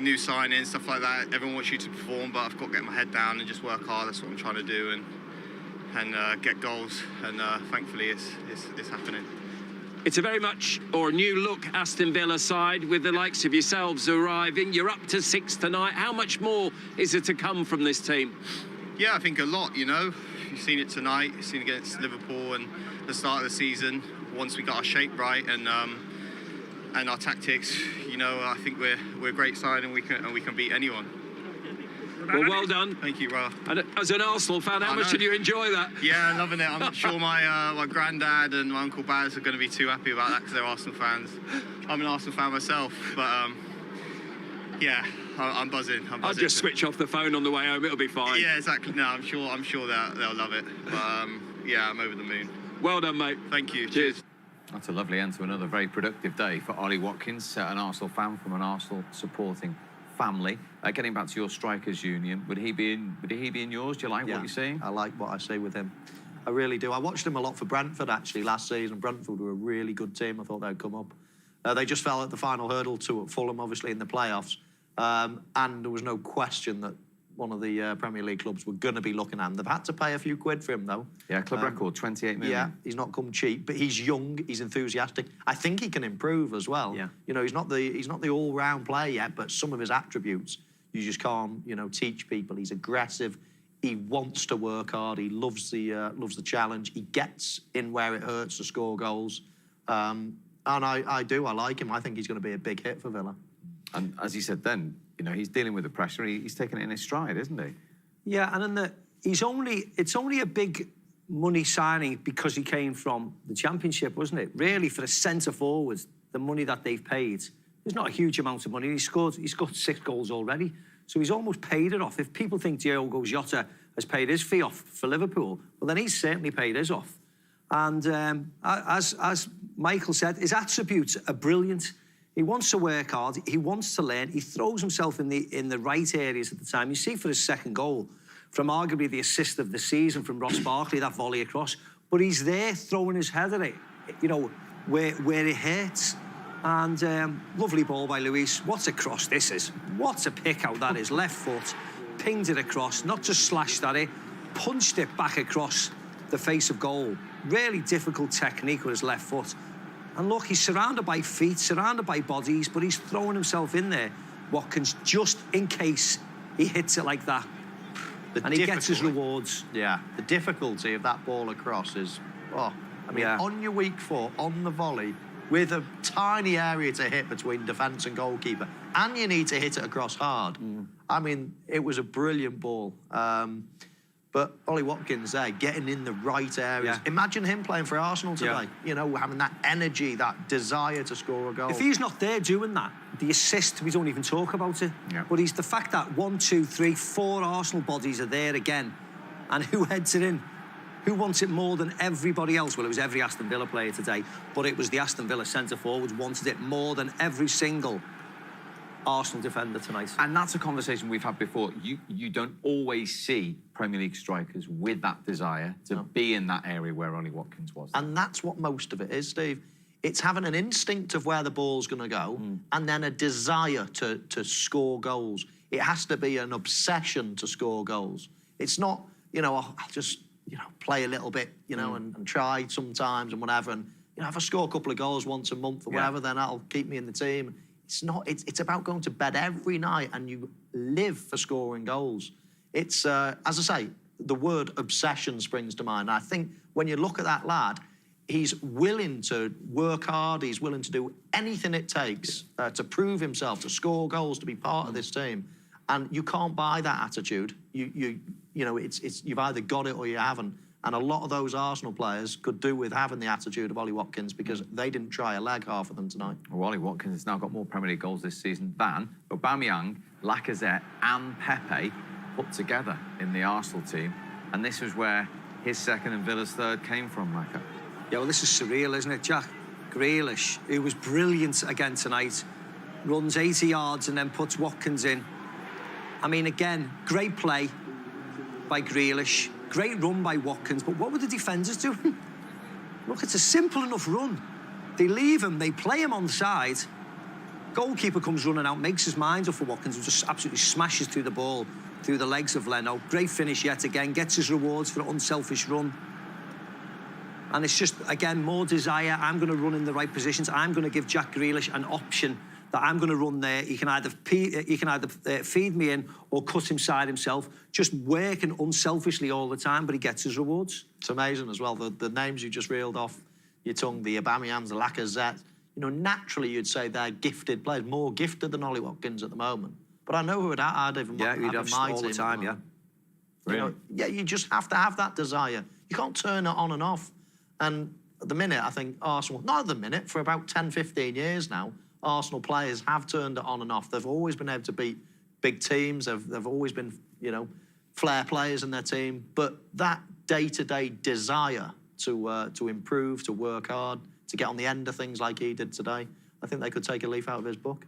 new signings, stuff like that. Everyone wants you to perform, but I've got to get my head down and just work hard. That's what I'm trying to do, and get goals. And thankfully, it's happening. It's a very much or a new look Aston Villa side with the likes of yourselves arriving. You're up to 6 tonight. How much more is there to come from this team? Yeah, I think a lot, you know. You've seen it tonight. You've seen it against Liverpool and the start of the season. Once we got our shape right and our tactics, you know, I think we're a great side and we can beat anyone. Well, well done. Thank you, Ra. And as an Arsenal fan, how much did you enjoy that? Yeah, loving it. I'm not sure my granddad and my Uncle Baz are going to be too happy about that because they're Arsenal fans. I'm an Arsenal fan myself, but yeah, I'm buzzing. I'll just switch off the phone on the way home. It'll be fine. Yeah, exactly. No, I'm sure they'll love it. But yeah, I'm over the moon. Well done, mate. Thank you. Cheers. That's a lovely end to another very productive day for Ollie Watkins, an Arsenal fan from an Arsenal supporting family. Getting back to your strikers union, would he be in yours? Do you like what you're seeing? I like what I see with him. I really do. I watched him a lot for Brentford actually last season. Brentford were a really good team. I thought they'd come up. They just fell at the final hurdle to Fulham, obviously in the playoffs, and there was no question that one of the Premier League clubs were going to be looking at him. They've had to pay a few quid for him, though. Yeah, club record, 28 million. Yeah, he's not come cheap, but he's young, he's enthusiastic. I think he can improve as well. Yeah. You know, he's not the all-round player yet, but some of his attributes, you just can't, you know, teach people. He's aggressive. He wants to work hard. He loves the challenge. He gets in where it hurts to score goals. And I like him. I think he's going to be a big hit for Villa. And as you said then, you know, he's dealing with the pressure. He's taking it in his stride, isn't he? Yeah, and then it's only a big money signing because he came from the Championship, wasn't it? Really, for a centre forward, the money that they've paid, there's not a huge amount of money. He scored 6 goals already, so he's almost paid it off. If people think Diogo Jota has paid his fee off for Liverpool, well, then he's certainly paid his off. And as Michael said, his attributes are brilliant. He wants to work hard. He wants to learn. He throws himself in the right areas at the time. You see for his second goal, from arguably the assist of the season from Ross Barkley, that volley across. But he's there throwing his head at it, you know, where it hurts. And lovely ball by Luis. What a cross this is. What a pick out that is. Left foot, pinged it across, not just slashed at it, punched it back across the face of goal. Really difficult technique with his left foot. And look, he's surrounded by feet, surrounded by bodies, but he's throwing himself in there, Watkins, just in case he hits it like that. And he gets his rewards. Yeah, the difficulty of that ball across is, I mean, on your weak foot, on the volley, with a tiny area to hit between defence and goalkeeper, and you need to hit it across hard. I mean, it was a brilliant ball. But Ollie Watkins there, getting in the right areas. Yeah. Imagine him playing for Arsenal today. You know, having that energy, that desire to score a goal. If he's not there doing that, the assist, we don't even talk about it. Yeah. But he's the fact that 1, 2, 3, 4 Arsenal bodies are there again. And who heads it in? Who wants it more than everybody else? Well, it was every Aston Villa player today, but it was the Aston Villa centre-forwards wanted it more than every single Arsenal defender tonight. And that's a conversation we've had before. You don't always see Premier League strikers with that desire to be in that area where Ollie Watkins was. And that's what most of it is, Steve. It's having an instinct of where the ball's going to go and then a desire to score goals. It has to be an obsession to score goals. It's not, you know, I'll just, you know, play a little bit, you know, and try sometimes and whatever. And, you know, if I score a couple of goals once a month or whatever, then that'll keep me in the team. It's not. It's about going to bed every night and you live for scoring goals. It's, as I say, the word obsession springs to mind. And I think when you look at that lad, he's willing to work hard. He's willing to do anything it takes to prove himself, to score goals, to be part of this team. And you can't buy that attitude. You know, you've either got it or you haven't. And a lot of those Arsenal players could do with having the attitude of Ollie Watkins because they didn't try a leg, half of them tonight. Well, Ollie Watkins has now got more Premier League goals this season than Aubameyang, Lacazette and Pepe put together in the Arsenal team. And this was where his second and Villa's third came from, Micah. Yeah, well, this is surreal, isn't it, Jack? Grealish, who was brilliant again tonight, runs 80 yards and then puts Watkins in. I mean, again, great play by Grealish. Great run by Watkins, but what were the defenders doing? Look, it's a simple enough run. They leave him, they play him on the side, Goalkeeper comes running out, makes his mind up for Watkins, and just absolutely smashes through the ball, through the legs of Leno. Great finish yet again, gets his rewards for an unselfish run. And it's just, again, more desire. I'm going to run in the right positions. I'm going to give Jack Grealish an option that I'm going to run there. He can either feed me in or cut inside himself, just working unselfishly all the time, but he gets his rewards. It's amazing as well, the names you just reeled off your tongue, the Aubameyangs, the Lacazette. You know, naturally you'd say they're gifted players, more gifted than Ollie Watkins at the moment. But I know who I'd even yeah, you'd have my all team the time, yeah. You know, yeah, you just have to have that desire. You can't turn it on and off. And at the minute, I think Arsenal, not at the minute, for about 10, 15 years now, Arsenal players have turned it on and off. They've always been able to beat big teams. They've always been, you know, flair players in their team. But that day-to-day desire to improve, to work hard, to get on the end of things like he did today, I think they could take a leaf out of his book.